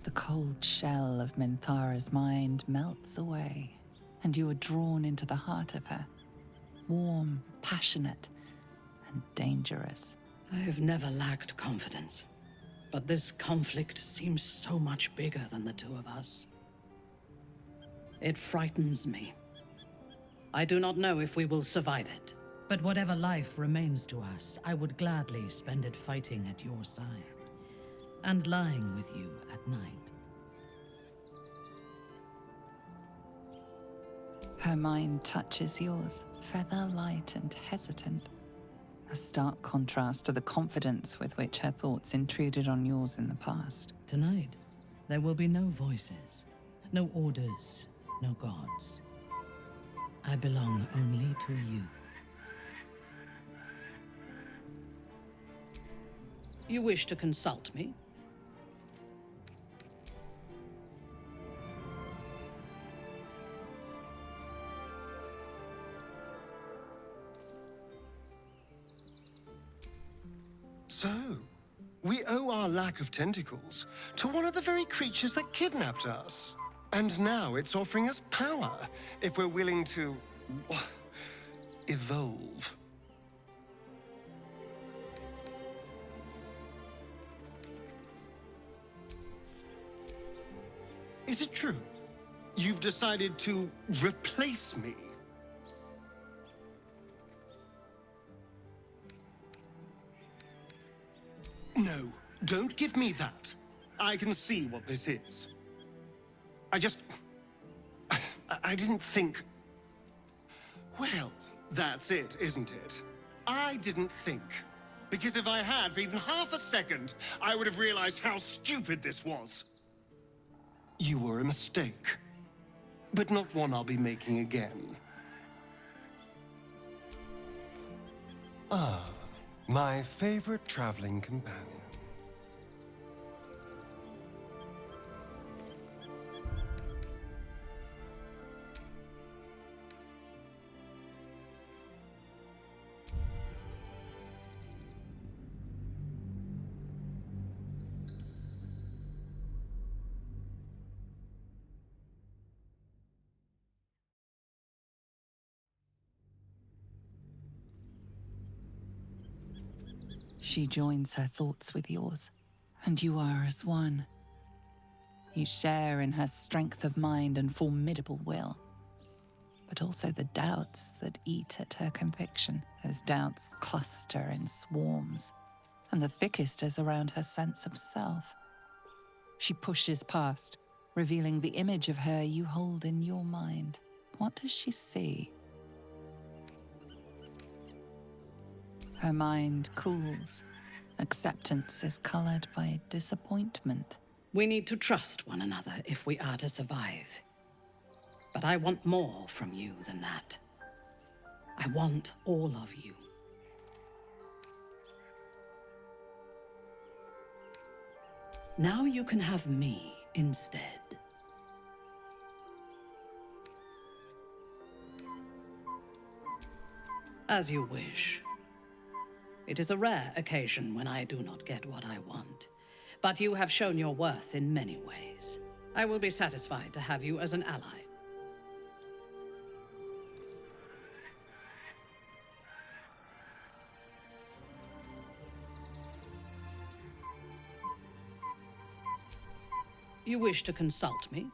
The cold shell of Minthara's mind melts away, and you are drawn into the heart of her. Warm, passionate, and dangerous. I have never lacked confidence, but this conflict seems so much bigger than the two of us. It frightens me. I do not know if we will survive it. But whatever life remains to us, I would gladly spend it fighting at your side and lying with you at night. Her mind touches yours, feather light and hesitant. A stark contrast to the confidence with which her thoughts intruded on yours in the past. Tonight, there will be no voices, no orders, no gods. I belong only to you. You wish to consult me? So, we owe our lack of tentacles to one of the very creatures that kidnapped us. And now it's offering us power if we're willing to evolve. Is it true? You've decided to replace me? No, don't give me that. I can see what this is. I didn't think... Well, that's it, isn't it? I didn't think. Because if I had for even half a second, I would have realized how stupid this was. You were a mistake. But not one I'll be making again. Ah, my favorite traveling companion. She joins her thoughts with yours, and you are as one. You share in her strength of mind and formidable will, but also the doubts that eat at her conviction. Those doubts cluster in swarms, and the thickest is around her sense of self. She pushes past, revealing the image of her you hold in your mind. What does she see? Her mind cools. Acceptance is colored by disappointment. We need to trust one another if we are to survive. But I want more from you than that. I want all of you. Now you can have me instead. As you wish. It is a rare occasion when I do not get what I want, but you have shown your worth in many ways. I will be satisfied to have you as an ally. You wish to consult me?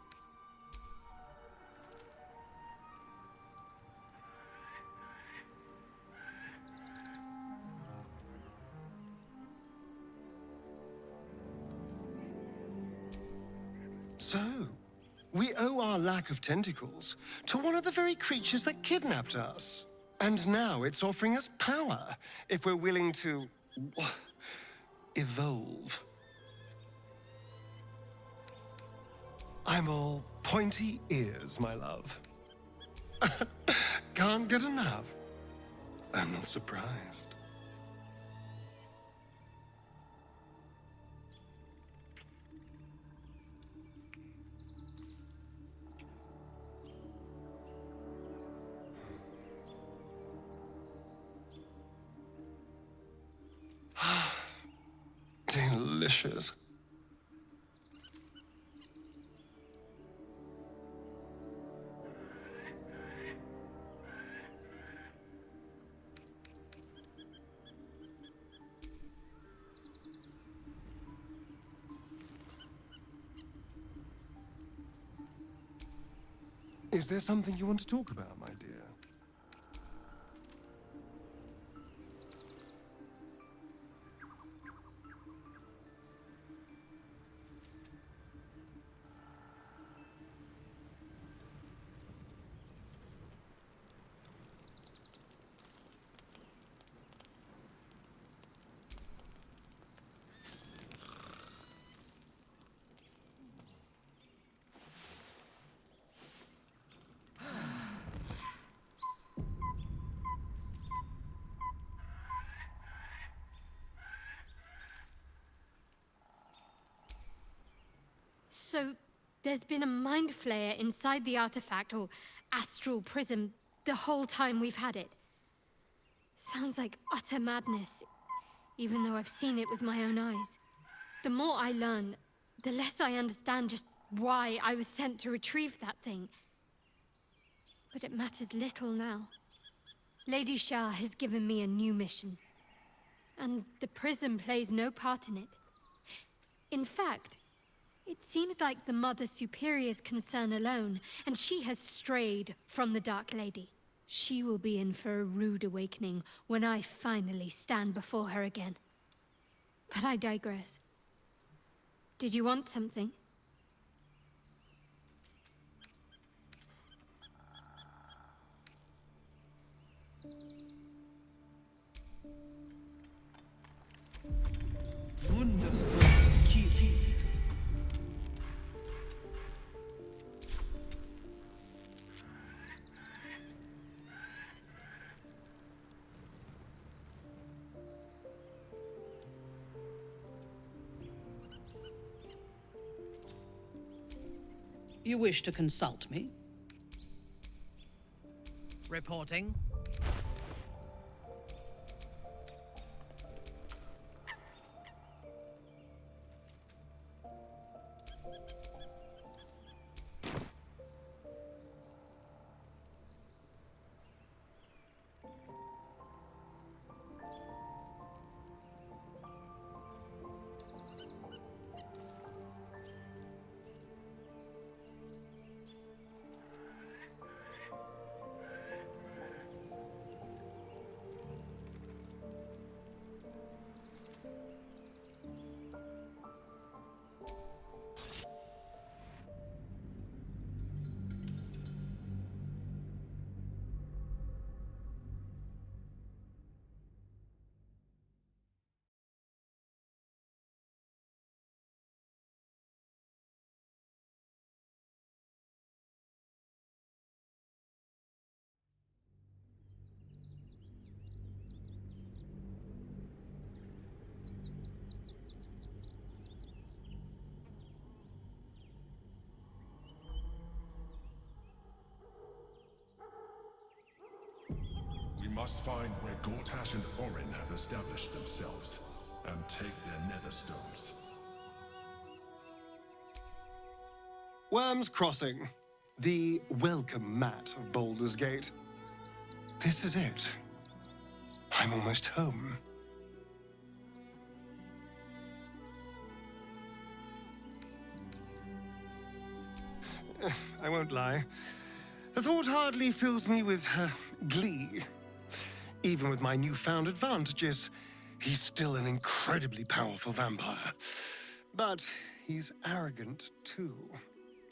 So, we owe our lack of tentacles to one of the very creatures that kidnapped us. And now it's offering us power if we're willing to evolve. I'm all pointy ears, my love. Can't get enough. I'm not surprised. Delicious. Is there something you want to talk about, my dear? So, there's been a mind flayer inside the artifact, or astral prism, the whole time we've had it. Sounds like utter madness, even though I've seen it with my own eyes. The more I learn, the less I understand just why I was sent to retrieve that thing. But it matters little now. Lady Shah has given me a new mission, and the prism plays no part in it. In fact, it seems like the Mother Superior's concern alone, and she has strayed from the Dark Lady. She will be in for a rude awakening when I finally stand before her again. But I digress. Did you want something? You wish to consult me? Reporting. We must find where Gortash and Orin have established themselves, and take their nether stones. Worm's Crossing. The welcome mat of Baldur's Gate. This is it. I'm almost home. I won't lie. The thought hardly fills me with glee. Even with my newfound advantages, he's still an incredibly powerful vampire. But he's arrogant, too.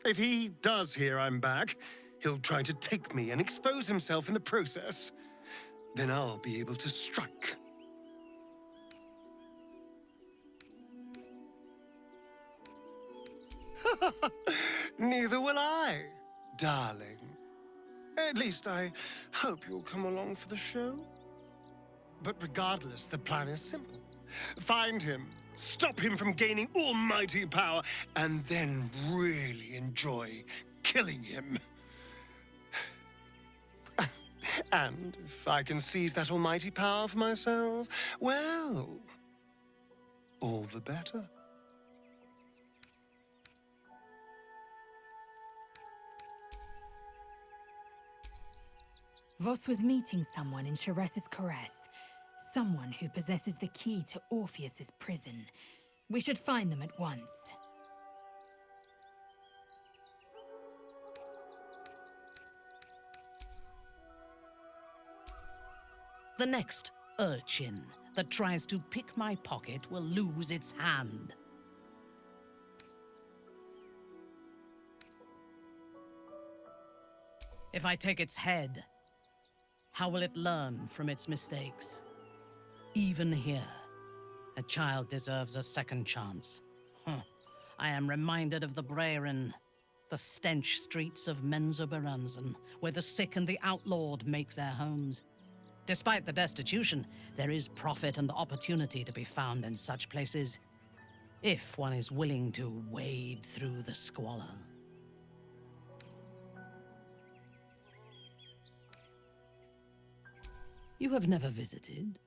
If he does hear I'm back, he'll try to take me and expose himself in the process. Then I'll be able to strike. Neither will I, darling. At least I hope you'll come along for the show. But regardless, the plan is simple. Find him, stop him from gaining almighty power, and then really enjoy killing him. And if I can seize that almighty power for myself, well, all the better. Voss was meeting someone in Sharess's Caress. Someone who possesses the key to Orpheus's prison. We should find them at once. The next urchin that tries to pick my pocket will lose its hand. If I take its head, how will it learn from its mistakes? Even here, a child deserves a second chance. I am reminded of the Breran, the stench streets of Menzoberranzan, where the sick and the outlawed make their homes. Despite the destitution, there is profit and opportunity to be found in such places, if one is willing to wade through the squalor. You have never visited?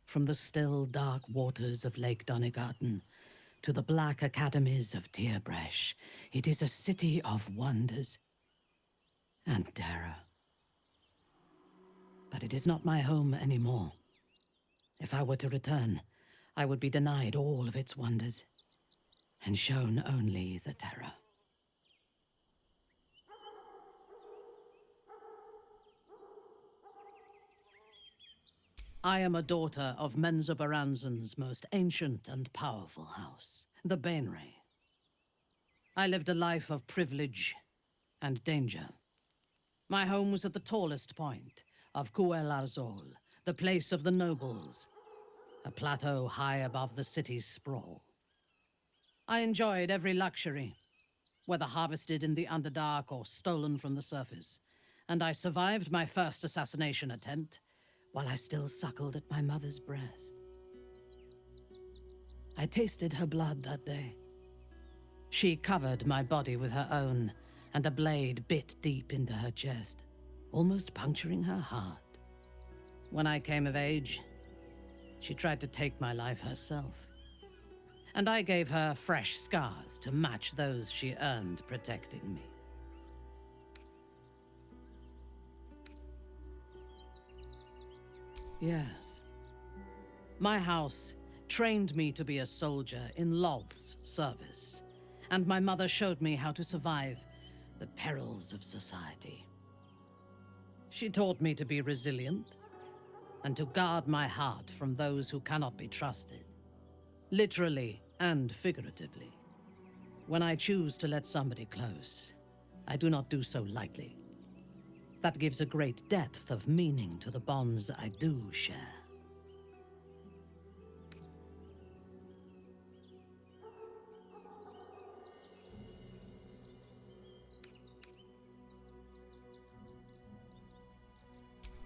From the still, dark waters of Lake Donegarten to the black academies of Tierbresh, it is a city of wonders and terror. But it is not my home anymore. If I were to return, I would be denied all of its wonders and shown only the terror. I am a daughter of Menzoberranzan's most ancient and powerful house, the Bainray. I lived a life of privilege and danger. My home was at the tallest point of Cuel Arzol, the place of the nobles, a plateau high above the city's sprawl. I enjoyed every luxury, whether harvested in the Underdark or stolen from the surface, and I survived my first assassination attempt while I still suckled at my mother's breast. I tasted her blood that day. She covered my body with her own, and a blade bit deep into her chest, almost puncturing her heart. When I came of age, she tried to take my life herself, and I gave her fresh scars to match those she earned protecting me. Yes. My house trained me to be a soldier in Loth's service, and my mother showed me how to survive the perils of society. She taught me to be resilient and to guard my heart from those who cannot be trusted, literally and figuratively. When I choose to let somebody close, I do not do so lightly. That gives a great depth of meaning to the bonds I do share.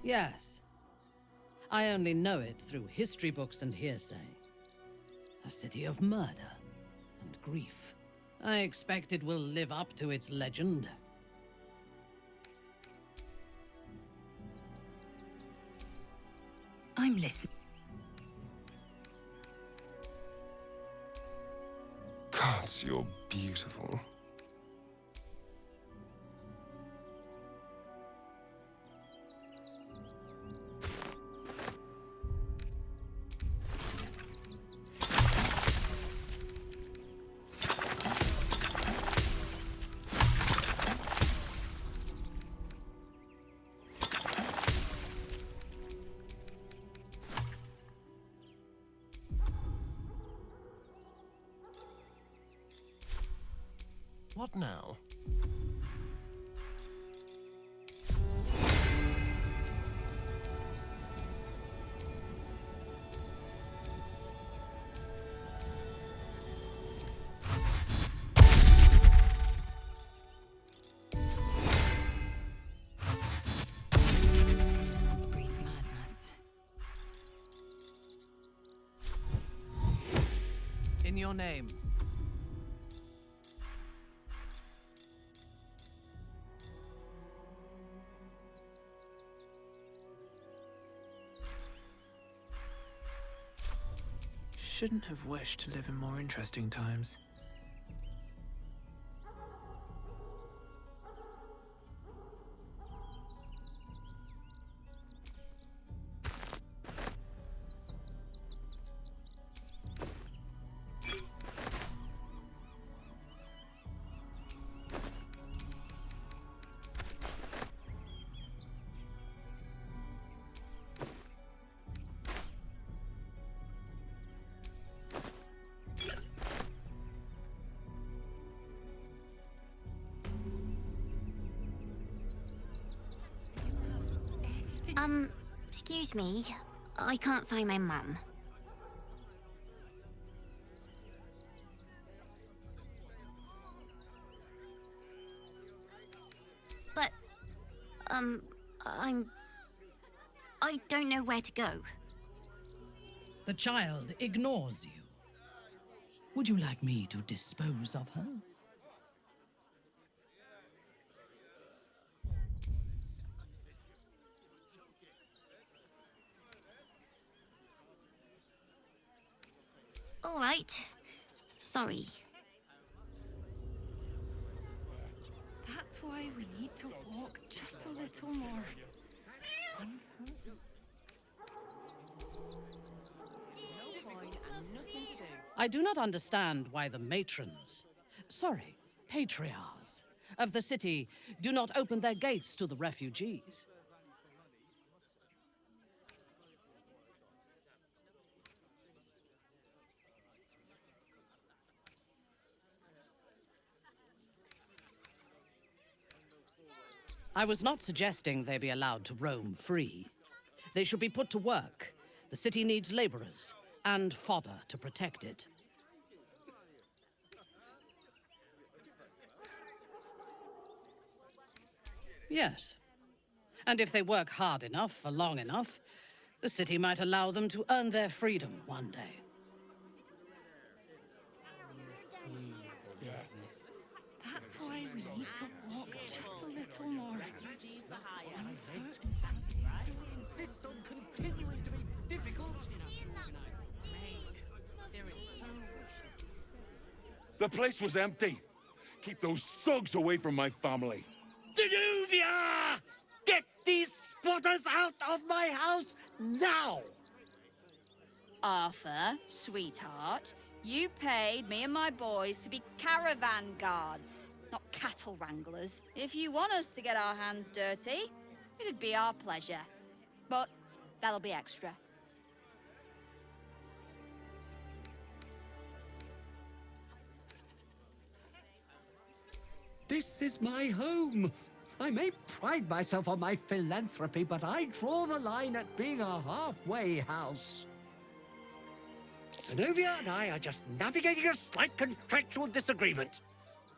Yes. I only know it through history books and hearsay. A city of murder and grief. I expect it will live up to its legend. I'm listening. Gods, you're beautiful. What now? Dance breeds madness. your name? Shouldn't have wished to live in more interesting times. Excuse me. I can't find my mum. But, I don't know where to go. The child ignores you. Would you like me to dispose of her? All right. Sorry. That's why we need to walk just a little more. I do not understand why the patriarchs of the city do not open their gates to the refugees. I was not suggesting they be allowed to roam free. They should be put to work. The city needs laborers and fodder to protect it. Yes. And if they work hard enough for long enough, the city might allow them to earn their freedom one day. That's why we need to walk just a little more. Insist on continuing to be difficult. The place was empty. Keep those thugs away from my family. Danuvia! Get these squatters out of my house now! Arthur, sweetheart, you paid me and my boys to be caravan guards, not cattle wranglers. If you want us to get our hands dirty, it'd be our pleasure. But that'll be extra. This is my home. I may pride myself on my philanthropy, but I draw the line at being a halfway house. Zenobia and I are just navigating a slight contractual disagreement.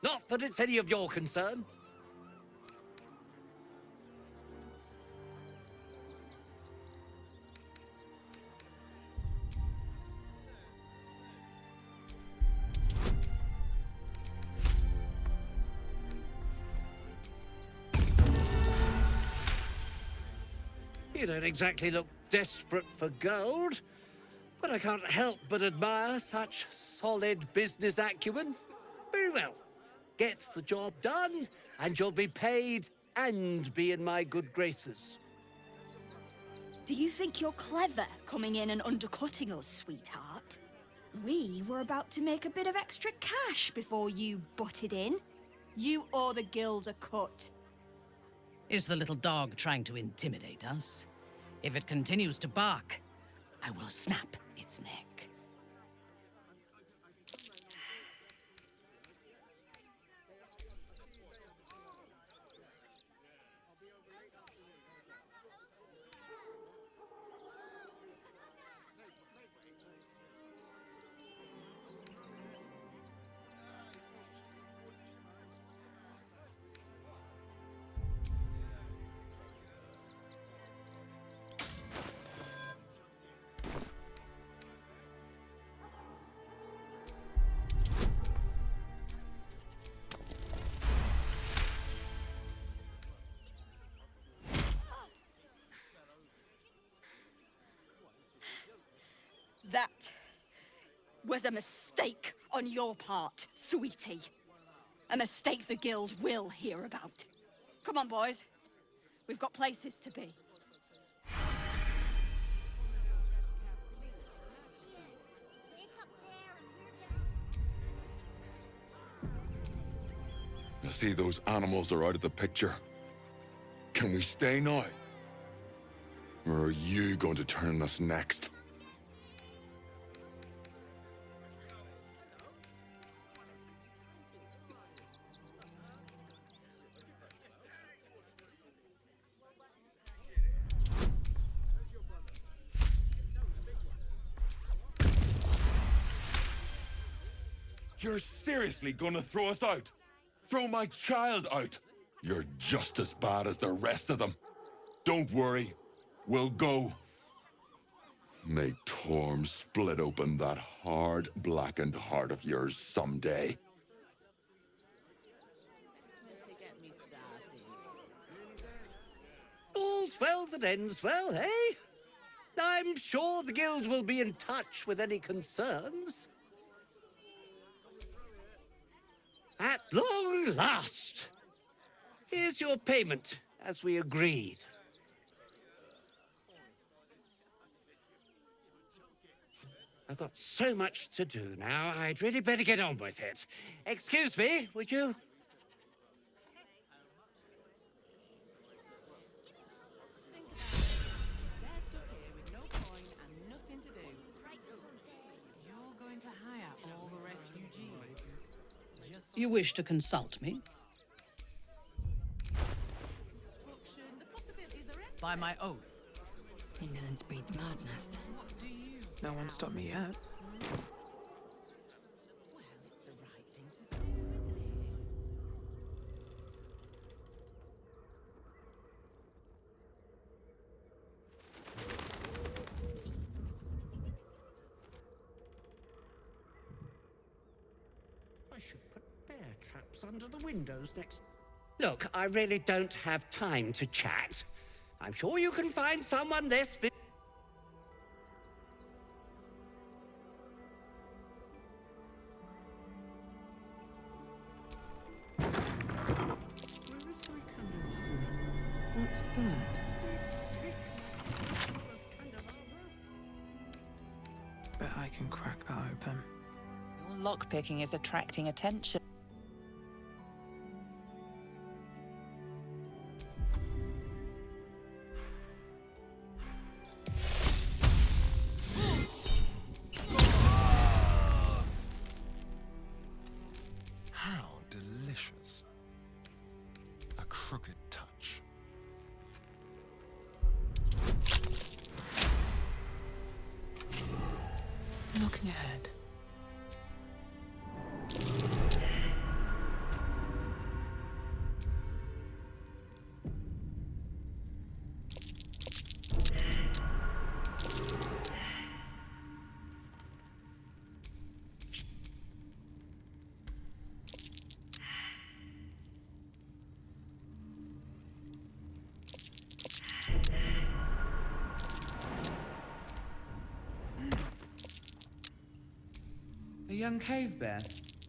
Not that it's any of your concern. You don't exactly look desperate for gold, but I can't help but admire such solid business acumen. Very well. Get the job done, and you'll be paid and be in my good graces. Do you think you're clever coming in and undercutting us, sweetheart? We were about to make a bit of extra cash before you butted in. You owe the guild a cut. Is the little dog trying to intimidate us? If it continues to bark, I will snap its neck. That was a mistake on your part, sweetie. A mistake the guild will hear about. Come on, boys. We've got places to be. You see, those animals are out of the picture. Can we stay now? Or are you going to turn us next? You're seriously gonna throw us out? Throw my child out? You're just as bad as the rest of them. Don't worry, we'll go. May Torm split open that hard, blackened heart of yours someday. All's well that ends well, eh? I'm sure the guild will be in touch with any concerns. At long last! Here's your payment, as we agreed. I've got so much to do now, I'd really better get on with it. Excuse me, would you? You wish to consult me? By my oath. Indolence breeds madness. No one stopped me yet. I should put bear traps under the windows next. Look, I really don't have time to chat. I'm sure you can find someone this bit. What's that? Bet I can crack that open. Your lockpicking is attracting attention. How delicious. A crooked touch. Looking ahead. A young cave bear,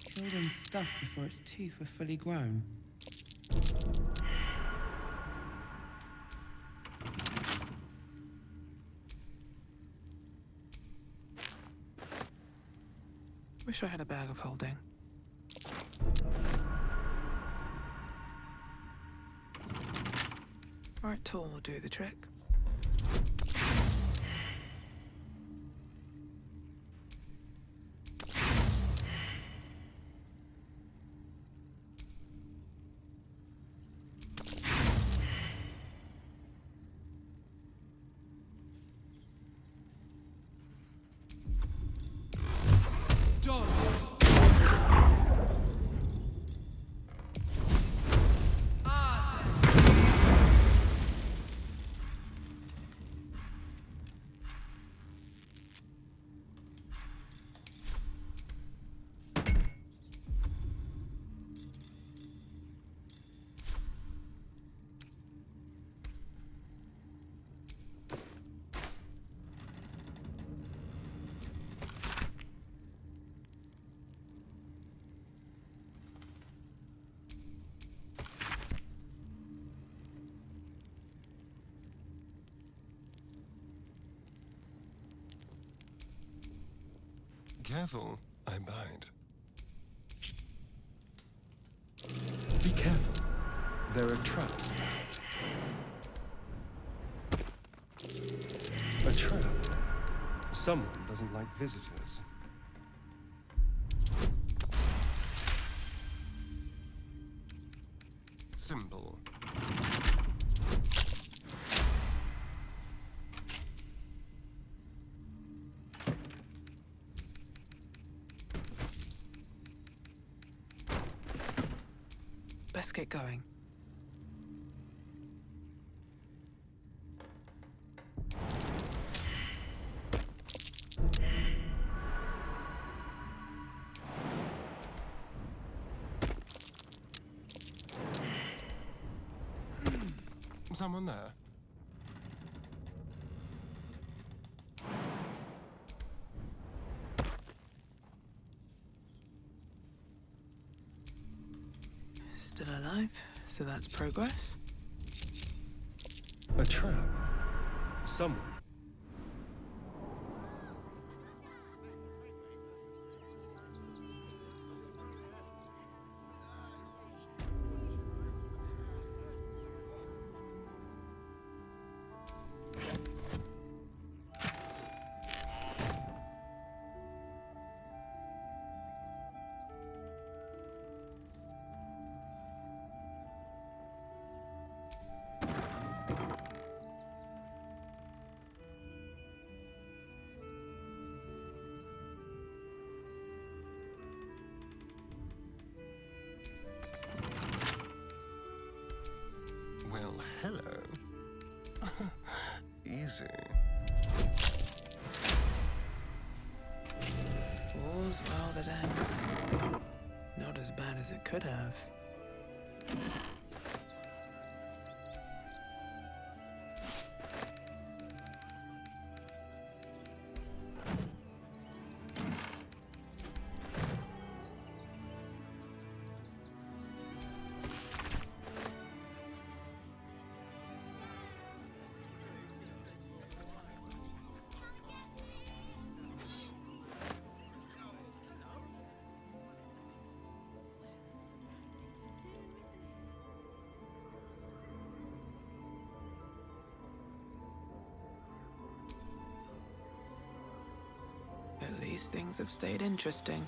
killed and stuffed before its teeth were fully grown. Wish I had a bag of holding. Right tool will do the trick. careful, I bite. Be careful. There are traps. A trap. Someone doesn't like visitors. Simple. Best get going. Someone there? Still alive, so that's progress. A trap. Someone. Well, hello. Easy. All's well that ends. Not as bad as it could have. At least things have stayed interesting.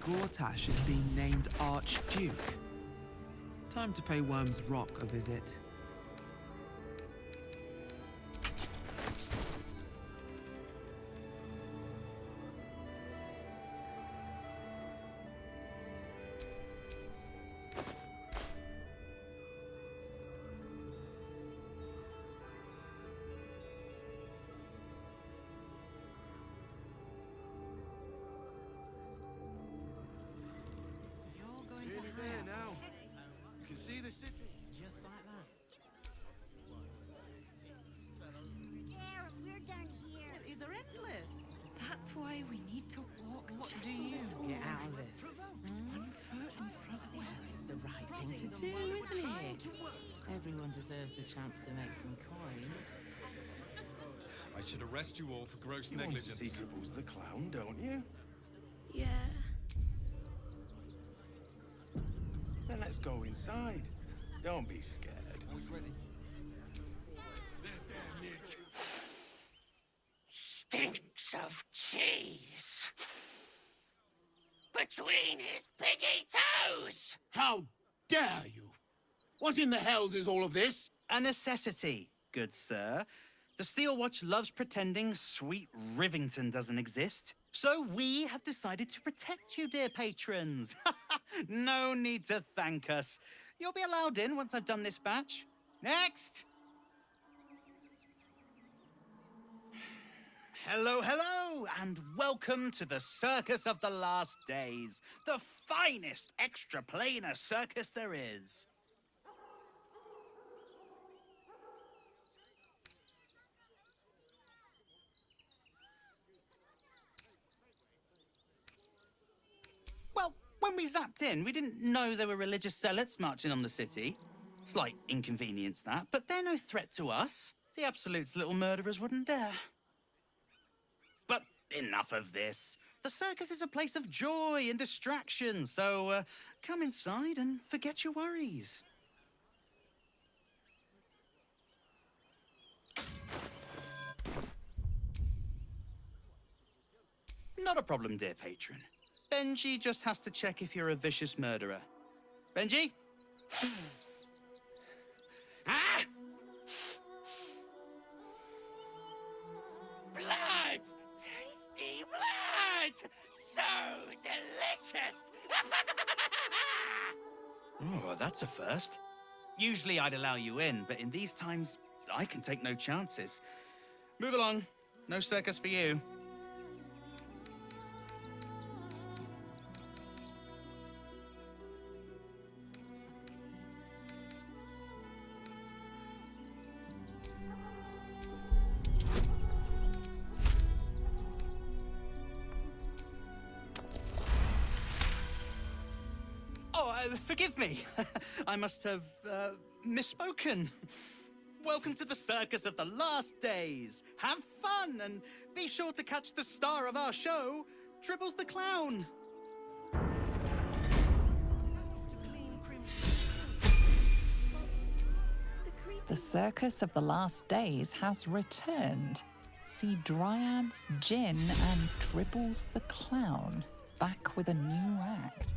Gortash is being named Archduke. Time to pay Worm's Rock a visit. That's why we need to walk. What just do a you little get more. out of this? One foot in front of the other is the right thing to do, isn't it? Everyone deserves the chance to make some coin. I should arrest you all for gross You want to negligence. see Dribbles the clown, don't you? Yeah. Then let's go inside. Don't be scared. Always ready. Stinks of cheese between his piggy toes. How dare you? What in the hells is all of this? A necessity, good sir. The Steel Watch loves pretending sweet Rivington doesn't exist. So we have decided to protect you, dear patrons. No need to thank us. You'll be allowed in once I've done this batch. Next! Hello, hello, and welcome to the Circus of the Last Days, the finest extra-planar circus there is. Well, when we zapped in, we didn't know there were religious zealots marching on the city. Slight inconvenience, that, but they're no threat to us. The Absolute's little murderers wouldn't dare. But enough of this. The circus is a place of joy and distraction, so come inside and forget your worries. Not a problem, dear patron. Benji just has to check if you're a vicious murderer. Benji? Ah! Blood! Tasty blood! So delicious! Oh, that's a first. Usually I'd allow you in, but in these times, I can take no chances. Move along. No circus for you. Forgive me. I must have misspoken. Welcome to the Circus of the Last Days. Have fun and be sure to catch the star of our show, Dribbles the Clown. The Circus of the Last Days has returned. See Dryads, Jinn, and Dribbles the Clown back with a new act.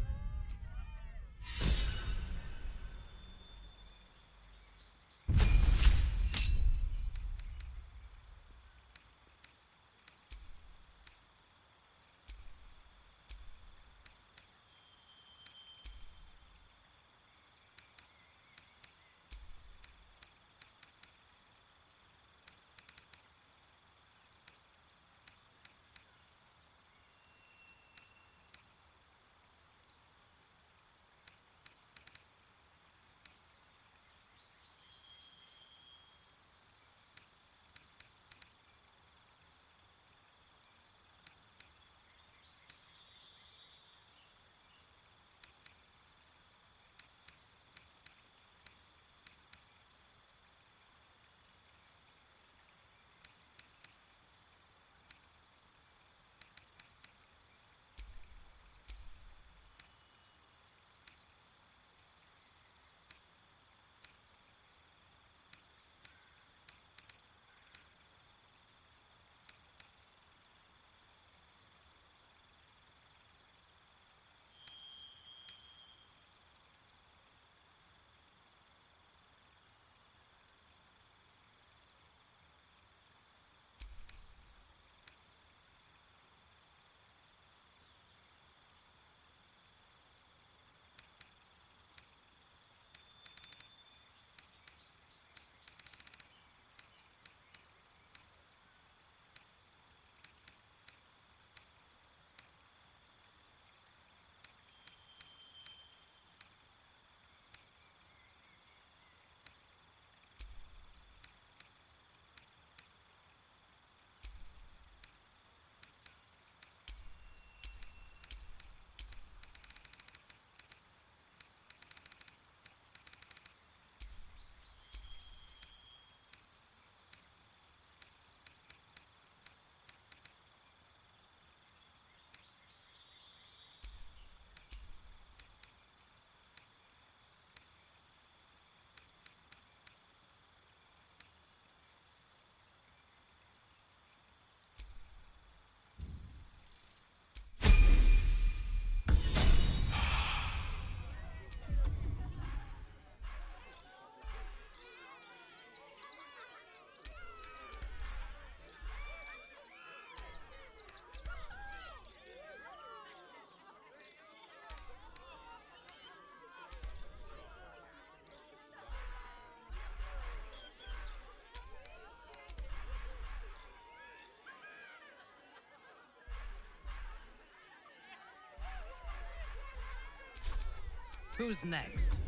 Who's next?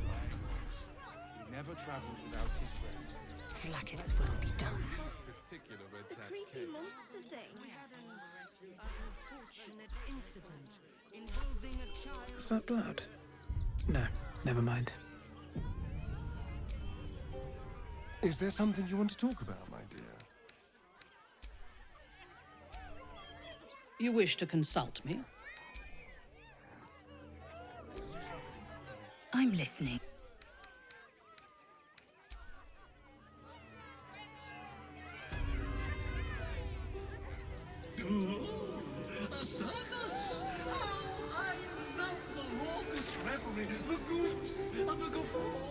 He never travels without his friends. Blacket's will be done. The creepy monster thing. Is that blood? No, never mind. Is there something you want to talk about, my dear? You wish to consult me? I'm listening. A circus? Oh, I love the raucous revelry, the goofs and the guffaws.